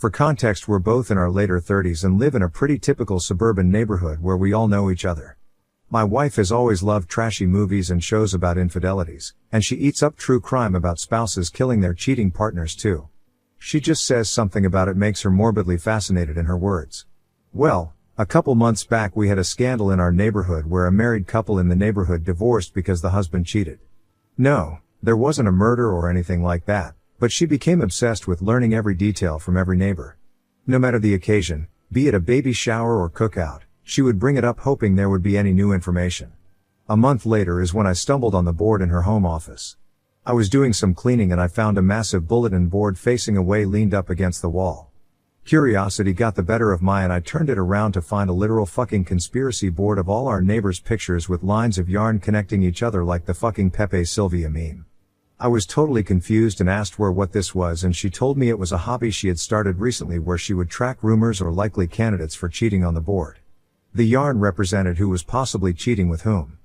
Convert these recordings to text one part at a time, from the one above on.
For context, we're both in our later 30s and live in a pretty typical suburban neighborhood where we all know each other. My wife has always loved trashy movies and shows about infidelities, and she eats up true crime about spouses killing their cheating partners too. She just says something about it makes her morbidly fascinated, in her words. Well, a couple months back we had a scandal in our neighborhood where a married couple in the neighborhood divorced because the husband cheated. No, there wasn't a murder or anything like that, but she became obsessed with learning every detail from every neighbor. No matter the occasion, be it a baby shower or cookout, she would bring it up hoping there would be any new information. A month later is when I stumbled on the board in her home office. I was doing some cleaning and I found a massive bulletin board facing away, leaned up against the wall. Curiosity got the better of and I turned it around to find a literal fucking conspiracy board of all our neighbors' pictures with lines of yarn connecting each other like the fucking Pepe Sylvia meme. I was totally confused and asked what this was, and she told me it was a hobby she had started recently where she would track rumors or likely candidates for cheating on the board. The yarn represented who was possibly cheating with whom.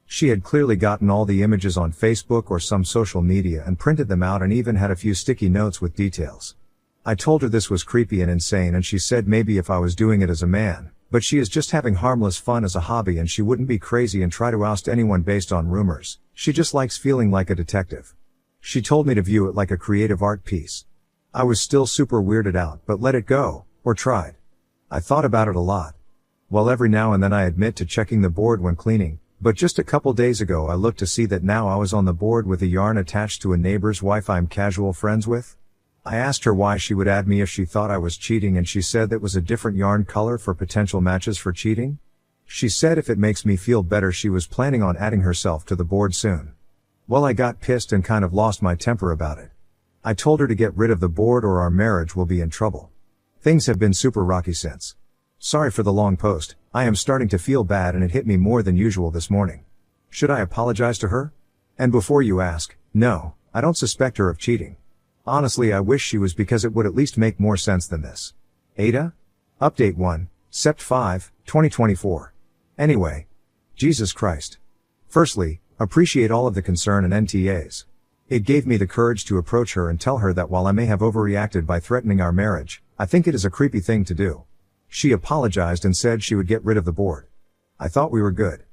She had clearly gotten all the images on Facebook or some social media and printed them out and even had a few sticky notes with details. I told her this was creepy and insane, and she said maybe if I was doing it as a man, but she is just having harmless fun as a hobby and she wouldn't be crazy and try to oust anyone based on rumors. She just likes feeling like a detective. She told me to view it like a creative art piece. I was still super weirded out, but let it go, or tried. I thought about it a lot. Well, every now and then I admit to checking the board when cleaning, but just a couple days ago I looked to see that now I was on the board with a yarn attached to a neighbor's wife I'm casual friends with. I asked her why she would add me if she thought I was cheating, and she said that was a different yarn color for potential matches for cheating. She said if it makes me feel better she was planning on adding herself to the board soon. Well, I got pissed and kind of lost my temper about it. I told her to get rid of the board or our marriage will be in trouble. Things have been super rocky since. Sorry for the long post, I am starting to feel bad and it hit me more than usual this morning. Should I apologize to her? And before you ask, no, I don't suspect her of cheating. Honestly, I wish she was, because it would at least make more sense than this. Ada? Update 1, Sept 5, 2024. Anyway. Jesus Christ. Firstly, appreciate all of the concern and NTAs. It gave me the courage to approach her and tell her that while I may have overreacted by threatening our marriage, I think it is a creepy thing to do. She apologized and said she would get rid of the board. I thought we were good.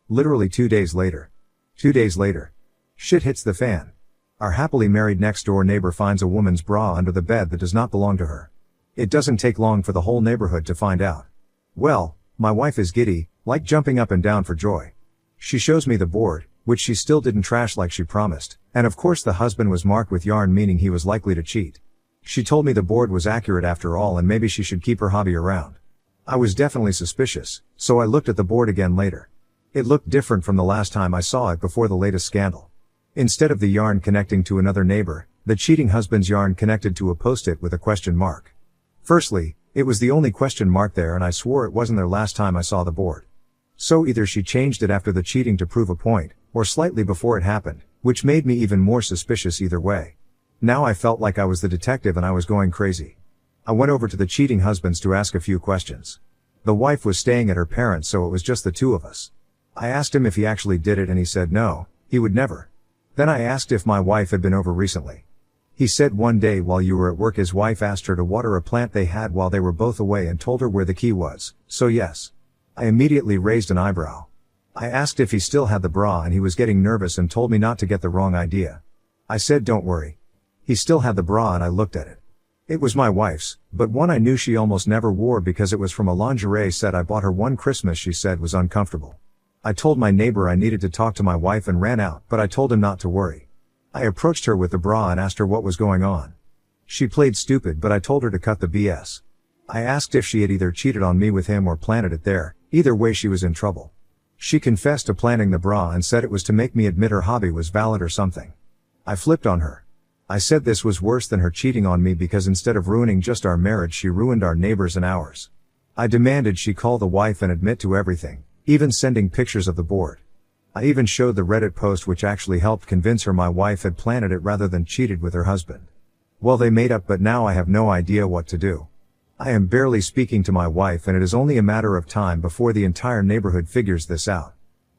Literally 2 days later. 2 days later. Shit hits the fan. Our happily married next door neighbor finds a woman's bra under the bed that does not belong to her. It doesn't take long for the whole neighborhood to find out. Well, my wife is giddy, like jumping up and down for joy. She shows me the board, which she still didn't trash like she promised, and of course the husband was marked with yarn, meaning he was likely to cheat. She told me the board was accurate after all and maybe she should keep her hobby around. I was definitely suspicious, so I looked at the board again later. It looked different from the last time I saw it before the latest scandal. Instead of the yarn connecting to another neighbor, the cheating husband's yarn connected to a post-it with a question mark. Firstly, it was the only question mark there and I swore it wasn't there last time I saw the board. So either she changed it after the cheating to prove a point, or slightly before it happened, which made me even more suspicious either way. Now I felt like I was the detective and I was going crazy. I went over to the cheating husbands to ask a few questions. The wife was staying at her parents', so it was just the two of us. I asked him if he actually did it and he said no, he would never. Then I asked if my wife had been over recently. He said one day while you were at work his wife asked her to water a plant they had while they were both away and told her where the key was, so yes. I immediately raised an eyebrow. I asked if he still had the bra and he was getting nervous and told me not to get the wrong idea. I said don't worry. He still had the bra and I looked at it. It was my wife's, but one I knew she almost never wore because it was from a lingerie set I bought her one Christmas she said was uncomfortable. I told my neighbor I needed to talk to my wife and ran out, but I told him not to worry. I approached her with the bra and asked her what was going on. She played stupid, but I told her to cut the BS. I asked if she had either cheated on me with him or planted it there, either way she was in trouble. She confessed to planting the bra and said it was to make me admit her hobby was valid or something. I flipped on her. I said this was worse than her cheating on me because instead of ruining just our marriage she ruined our neighbors and ours. I demanded she call the wife and admit to everything, even sending pictures of the board. I even showed the Reddit post which actually helped convince her my wife had planted it rather than cheated with her husband. Well, they made up, but now I have no idea what to do. I am barely speaking to my wife and it is only a matter of time before the entire neighborhood figures this out.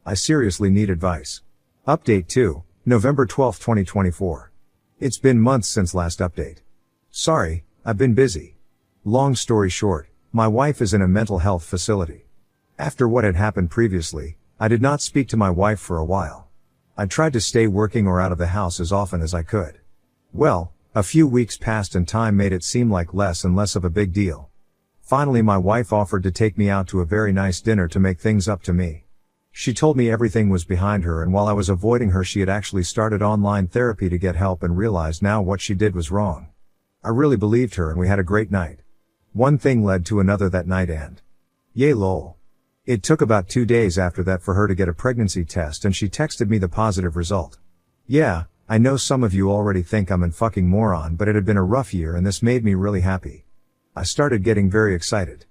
I seriously need advice. Update 2, November 12, 2024. It's been months since last update. Sorry, I've been busy. Long story short, my wife is in a mental health facility. After what had happened previously, I did not speak to my wife for a while. I tried to stay working or out of the house as often as I could. Well, a few weeks passed and time made it seem like less and less of a big deal. Finally my wife offered to take me out to a very nice dinner to make things up to me. She told me everything was behind her, and while I was avoiding her she had actually started online therapy to get help and realized now what she did was wrong. I really believed her and we had a great night. One thing led to another that night and yay lol. It took about 2 days after that for her to get a pregnancy test and she texted me the positive result. Yeah, I know some of you already think I'm an fucking moron, but it had been a rough year and this made me really happy. I started getting very excited.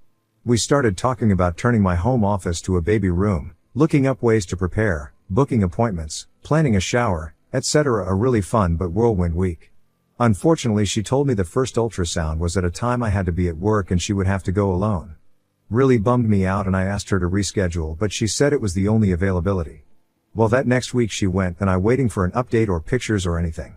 We started talking about turning my home office to a baby room, looking up ways to prepare, booking appointments, planning a shower, etc. A really fun but whirlwind week. Unfortunately she told me the first ultrasound was at a time I had to be at work and she would have to go alone. Really bummed me out and I asked her to reschedule, but she said it was the only availability. Well, that next week she went and I waiting for an update or pictures or anything.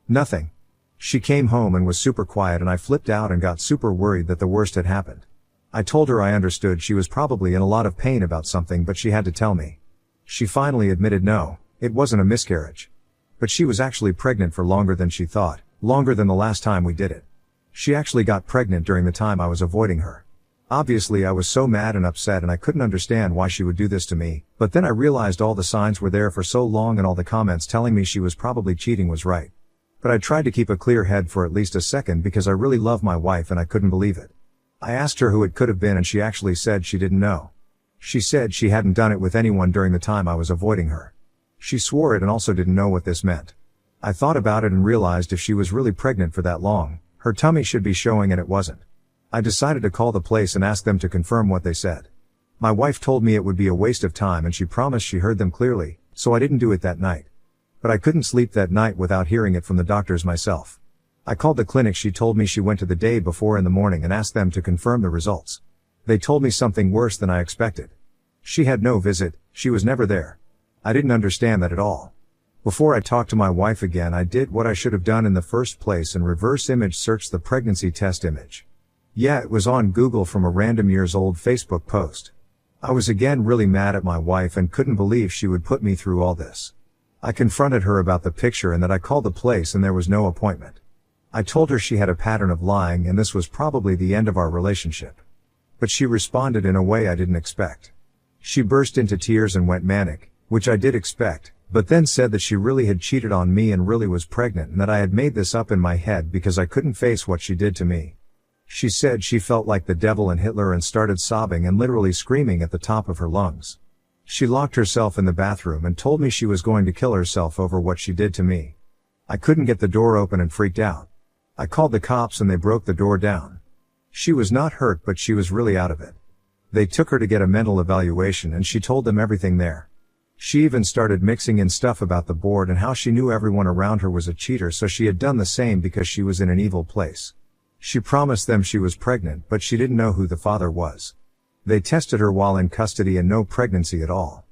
Nothing. She came home and was super quiet and I flipped out and got super worried that the worst had happened. I told her I understood she was probably in a lot of pain about something, but she had to tell me. She finally admitted no, it wasn't a miscarriage. But she was actually pregnant for longer than she thought. Longer than the last time we did it. She actually got pregnant during the time I was avoiding her. Obviously I was so mad and upset and I couldn't understand why she would do this to me, but then I realized all the signs were there for so long and all the comments telling me she was probably cheating was right. But I tried to keep a clear head for at least a second because I really love my wife and I couldn't believe it. I asked her who it could have been and she actually said she didn't know. She said she hadn't done it with anyone during the time I was avoiding her. She swore it and also didn't know what this meant. I thought about it and realized if she was really pregnant for that long, her tummy should be showing and it wasn't. I decided to call the place and ask them to confirm what they said. My wife told me it would be a waste of time and she promised she heard them clearly, so I didn't do it that night. But I couldn't sleep that night without hearing it from the doctors myself. I called the clinic she told me she went to the day before in the morning and asked them to confirm the results. They told me something worse than I expected. She had no visit, she was never there. I didn't understand that at all. Before I talked to my wife again I did what I should have done in the first place and reverse image searched the pregnancy test image. Yeah, it was on Google from a random years old Facebook post. I was again really mad at my wife and couldn't believe she would put me through all this. I confronted her about the picture and that I called the place and there was no appointment. I told her she had a pattern of lying and this was probably the end of our relationship. But she responded in a way I didn't expect. She burst into tears and went manic, which I did expect. But then said that she really had cheated on me and really was pregnant and that I had made this up in my head because I couldn't face what she did to me. She said she felt like the devil and Hitler and started sobbing and literally screaming at the top of her lungs. She locked herself in the bathroom and told me she was going to kill herself over what she did to me. I couldn't get the door open and freaked out. I called the cops and they broke the door down. She was not hurt but she was really out of it. They took her to get a mental evaluation and she told them everything there. She even started mixing in stuff about the board and how she knew everyone around her was a cheater, so she had done the same because she was in an evil place. She promised them she was pregnant but she didn't know who the father was. They tested her while in custody and no pregnancy at all.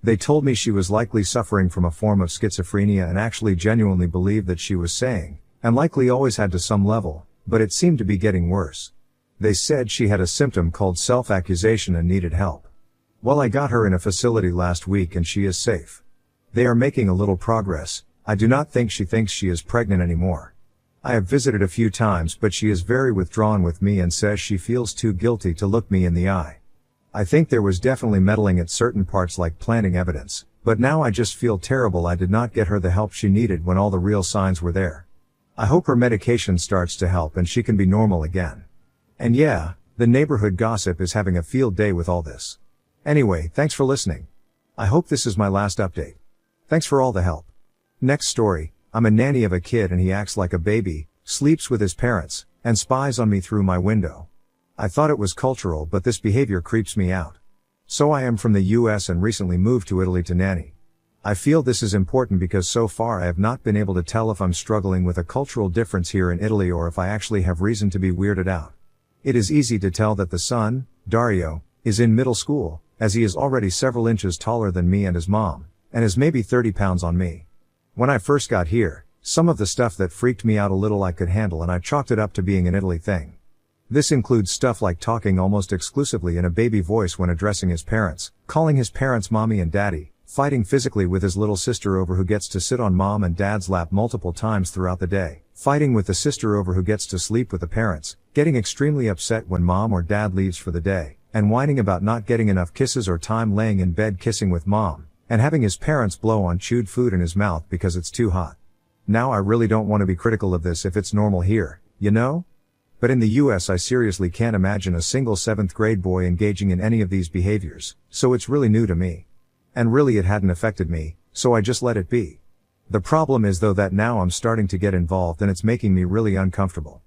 They told me she was likely suffering from a form of schizophrenia and actually genuinely believed that she was saying, and likely always had to some level, but it seemed to be getting worse. They said she had a symptom called self-accusation and needed help. Well, I got her in a facility last week and she is safe. They are making a little progress. I do not think she thinks she is pregnant anymore. I have visited a few times but she is very withdrawn with me and says she feels too guilty to look me in the eye. I think there was definitely meddling at certain parts like planting evidence, but now I just feel terrible I did not get her the help she needed when all the real signs were there. I hope her medication starts to help and she can be normal again. And yeah, the neighborhood gossip is having a field day with all this. Anyway, thanks for listening. I hope this is my last update. Thanks for all the help. Next story, I'm a nanny of a kid and he acts like a baby, sleeps with his parents, and spies on me through my window. I thought it was cultural but this behavior creeps me out. So I am from the US and recently moved to Italy to nanny. I feel this is important because so far I have not been able to tell if I'm struggling with a cultural difference here in Italy or if I actually have reason to be weirded out. It is easy to tell that the son, Dario, is in middle school, as he is already several inches taller than me and his mom, and is maybe 30 pounds on me. When I first got here, some of the stuff that freaked me out a little I could handle and I chalked it up to being an Italy thing. This includes stuff like talking almost exclusively in a baby voice when addressing his parents, calling his parents mommy and daddy, fighting physically with his little sister over who gets to sit on mom and dad's lap multiple times throughout the day, fighting with the sister over who gets to sleep with the parents, getting extremely upset when mom or dad leaves for the day, and whining about not getting enough kisses or time laying in bed kissing with mom, and having his parents blow on chewed food in his mouth because it's too hot. Now I really don't want to be critical of this if it's normal here, you know? But in the US I seriously can't imagine a single 7th grade boy engaging in any of these behaviors, so it's really new to me. And really it hadn't affected me, so I just let it be. The problem is though that now I'm starting to get involved and it's making me really uncomfortable.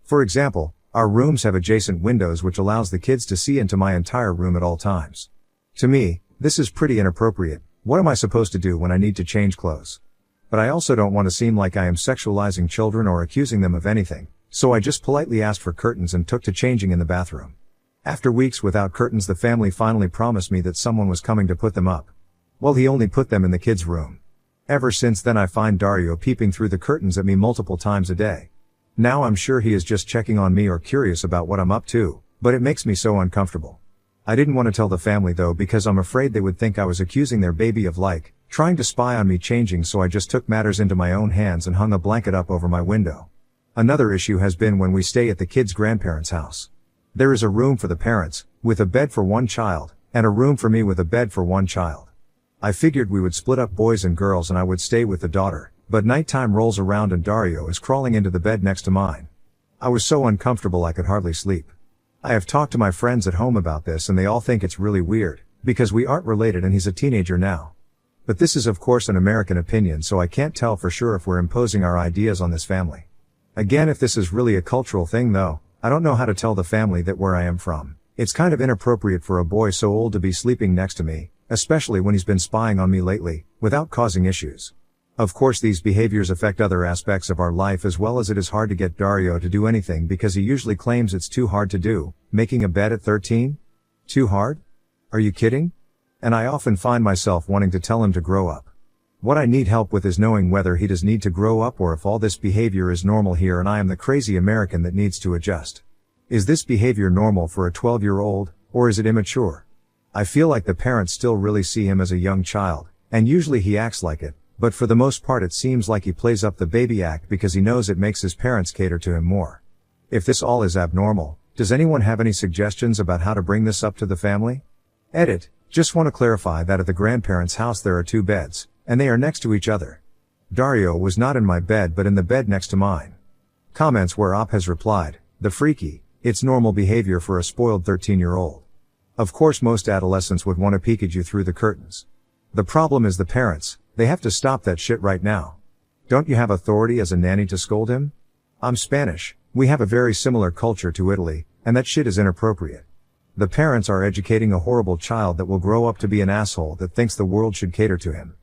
For example, our rooms have adjacent windows which allows the kids to see into my entire room at all times. To me, this is pretty inappropriate. What am I supposed to do when I need to change clothes? But I also don't want to seem like I am sexualizing children or accusing them of anything, so I just politely asked for curtains and took to changing in the bathroom. After weeks without curtains the family finally promised me that someone was coming to put them up. Well, he only put them in the kids' room. Ever since then I find Dario peeping through the curtains at me multiple times a day. Now I'm sure he is just checking on me or curious about what I'm up to, but it makes me so uncomfortable. I didn't want to tell the family though because I'm afraid they would think I was accusing their baby of trying to spy on me changing, so I just took matters into my own hands and hung a blanket up over my window. Another issue has been when we stay at the kids' grandparents' house. There is a room for the parents, with a bed for one child, and a room for me with a bed for one child. I figured we would split up boys and girls and I would stay with the daughter, but nighttime rolls around and Dario is crawling into the bed next to mine. I was so uncomfortable I could hardly sleep. I have talked to my friends at home about this and they all think it's really weird, because we aren't related and he's a teenager now. But this is of course an American opinion, so I can't tell for sure if we're imposing our ideas on this family. Again, if this is really a cultural thing though, I don't know how to tell the family that where I am from, it's kind of inappropriate for a boy so old to be sleeping next to me, especially when he's been spying on me lately, without causing issues. Of course these behaviors affect other aspects of our life as well, as it is hard to get Dario to do anything because he usually claims it's too hard to do. Making a bed at 13? Too hard? Are you kidding? And I often find myself wanting to tell him to grow up. What I need help with is knowing whether he does need to grow up or if all this behavior is normal here and I am the crazy American that needs to adjust. Is this behavior normal for a 12-year-old, or is it immature? I feel like the parents still really see him as a young child, and usually he acts like it, but for the most part it seems like he plays up the baby act because he knows it makes his parents cater to him more. If this all is abnormal, does anyone have any suggestions about how to bring this up to the family? Edit. Just want to clarify that at the grandparents' house there are 2 beds, and they are next to each other. Dario was not in my bed but in the bed next to mine. Comments where Op has replied, the freaky, it's normal behavior for a spoiled 13-year-old. Of course most adolescents would want to peek at you through the curtains. The problem is the parents, they have to stop that shit right now. Don't you have authority as a nanny to scold him? I'm Spanish, we have a very similar culture to Italy, and that shit is inappropriate. The parents are educating a horrible child that will grow up to be an asshole that thinks the world should cater to him.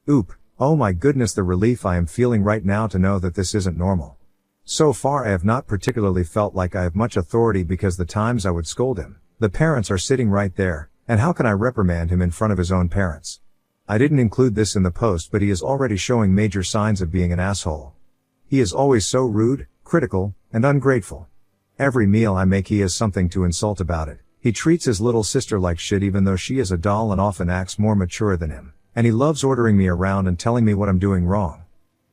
Oop, oh my goodness, the relief I am feeling right now to know that this isn't normal. So far I have not particularly felt like I have much authority because the times I would scold him, the parents are sitting right there, and how can I reprimand him in front of his own parents? I didn't include this in the post but he is already showing major signs of being an asshole. He is always so rude, critical, and ungrateful. Every meal I make he has something to insult about it. He treats his little sister like shit even though she is a doll and often acts more mature than him. And he loves ordering me around and telling me what I'm doing wrong.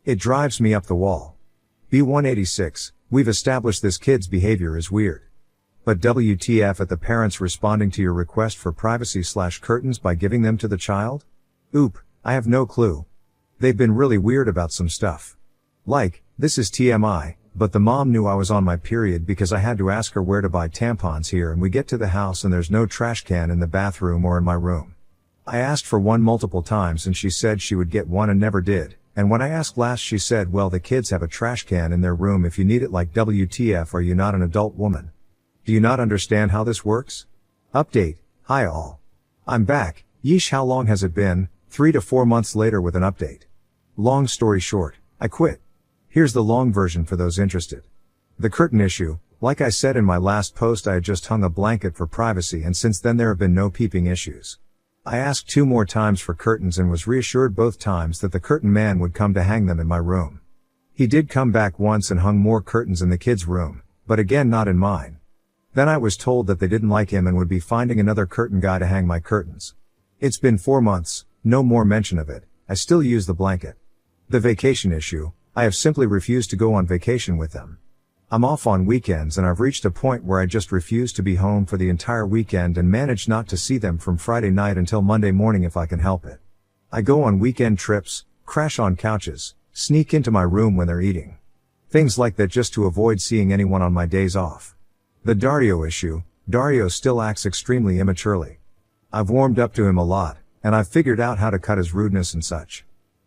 It drives me up the wall. B186, we've established this kid's behavior is weird. But WTF at the parents responding to your request for privacy/curtains by giving them to the child? Oop, I have no clue. They've been really weird about some stuff. Like, this is TMI, but the mom knew I was on my period because I had to ask her where to buy tampons here, and we get to the house and there's no trash can in the bathroom or in my room. I asked for one multiple times and she said she would get one and never did, and when I asked last she said well the kids have a trash can in their room if you need it. Like WTF, are you not an adult woman? Do you not understand how this works? Update. Hi all. I'm back. Yeesh, how long has it been? 3 to 4 months later with an update. Long story short, I quit. Here's the long version for those interested. The curtain issue, like I said in my last post, I had just hung a blanket for privacy and since then there have been no peeping issues. I asked 2 more times for curtains and was reassured both times that the curtain man would come to hang them in my room. He did come back once and hung more curtains in the kids' room, but again not in mine. Then I was told that they didn't like him and would be finding another curtain guy to hang my curtains. It's been 4 months, no more mention of it, I still use the blanket. The vacation issue, I have simply refused to go on vacation with them. I'm off on weekends and I've reached a point where I just refuse to be home for the entire weekend and manage not to see them from Friday night until Monday morning if I can help it. I go on weekend trips, crash on couches, sneak into my room when they're eating. Things like that just to avoid seeing anyone on my days off. The Dario issue, Dario still acts extremely immaturely. I've warmed up to him a lot, and I've figured out how to cut his rudeness and such.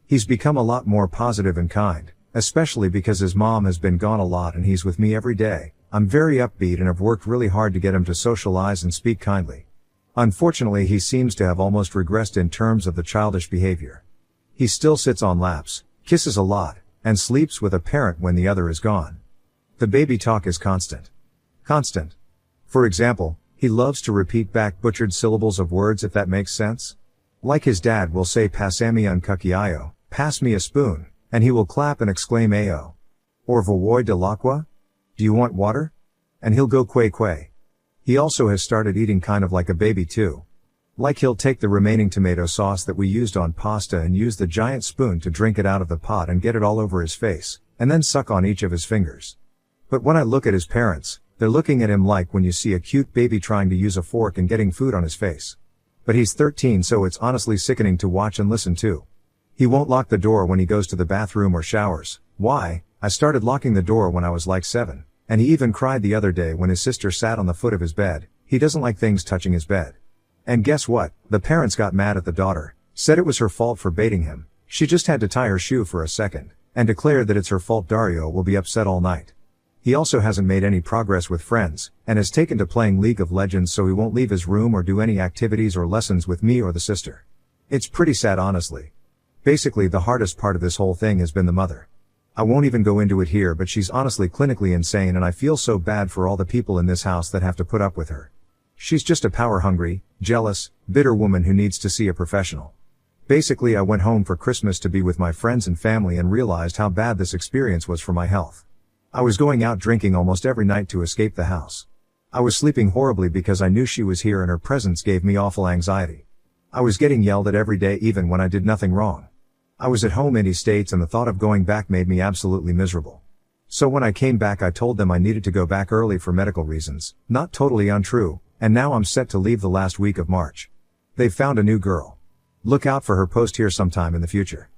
He's become a lot more positive and kind, especially because his mom has been gone a lot and he's with me every day. I'm very upbeat and have worked really hard to get him to socialize and speak kindly. Unfortunately, he seems to have almost regressed in terms of the childish behavior. He still sits on laps, kisses a lot, and sleeps with a parent when the other is gone. The baby talk is constant. Constant. For example, he loves to repeat back butchered syllables of words if that makes sense. Like his dad will say "Passami un cucchiaio," pass me a spoon, and he will clap and exclaim "Ayo." Or "Voy de l'agua?" Do you want water? And he'll go "Quay quay." He also has started eating kind of like a baby too. Like he'll take the remaining tomato sauce that we used on pasta and use the giant spoon to drink it out of the pot and get it all over his face, and then suck on each of his fingers. But when I look at his parents, they're looking at him like when you see a cute baby trying to use a fork and getting food on his face. But he's 13, so it's honestly sickening to watch and listen to. He won't lock the door when he goes to the bathroom or showers. Why? I started locking the door when I was like 7, and he even cried the other day when his sister sat on the foot of his bed. He doesn't like things touching his bed. And guess what? The parents got mad at the daughter, said it was her fault for baiting him. She just had to tie her shoe for a second, and declared that it's her fault. Dario will be upset all night. He also hasn't made any progress with friends, and has taken to playing League of Legends, so he won't leave his room or do any activities or lessons with me or the sister. It's pretty sad, honestly. Basically, the hardest part of this whole thing has been the mother. I won't even go into it here, but she's honestly clinically insane, and I feel so bad for all the people in this house that have to put up with her. She's just a power-hungry, jealous, bitter woman who needs to see a professional. Basically, I went home for Christmas to be with my friends and family and realized how bad this experience was for my health. I was going out drinking almost every night to escape the house. I was sleeping horribly because I knew she was here and her presence gave me awful anxiety. I was getting yelled at every day even when I did nothing wrong. I was at home in these states and the thought of going back made me absolutely miserable. So when I came back, I told them I needed to go back early for medical reasons, not totally untrue, and now I'm set to leave the last week of March. They've found a new girl. Look out for her post here sometime in the future.